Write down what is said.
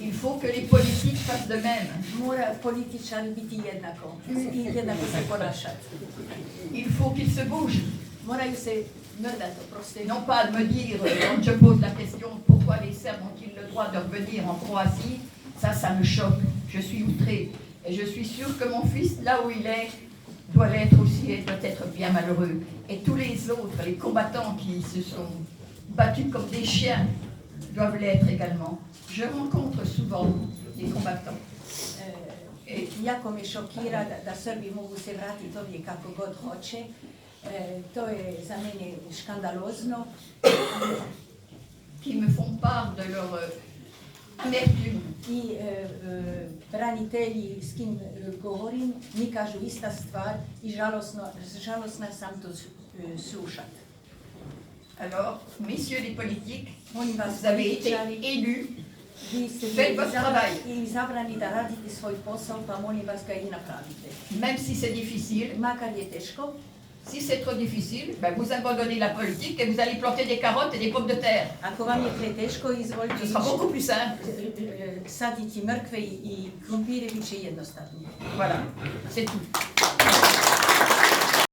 Il faut que les politiques fassent de même. Mora političari biti jednako i jednako se ponašati. Il faut qu'ils se bougent. Moraju se mrdati, oprostite. Non pas de me dire, quand je pose la question, pourquoi les Serbes ont-ils le droit de revenir en Croatie? Ça me choque. Je suis outrée. Et je suis sûre que mon fils, là où il est, doit l'être aussi et doit être bien malheureux. Et tous les autres, les combattants qui se sont battus comme des chiens, doivent l'être également. Je rencontre souvent des combattants. Jako me šokira da Srbi mogu se vratiti ovdje kako god hoće. To je za mene škandalozno. Qui me font part de leur amertume. I branitelji s kim govorim mi kažu ista stvar i žalosna sam to slušati. Alors, messieurs les politiques, Molim vas, vous avez été političari, élus, vi ste faites votre travail. izabrani da radite svoj posao, pa molim vas ga i napravite. Même si c'est difficile. Makar je teško, Si c'est trop difficile, ben vous abandonnez la politique et vous allez planter des carottes et des pommes de terre. ako vam je preteško, izvolite Ce sera beaucoup plus simple. saditi mrkve i krumpire, bit će jednostavnije. Voilà, c'est tout.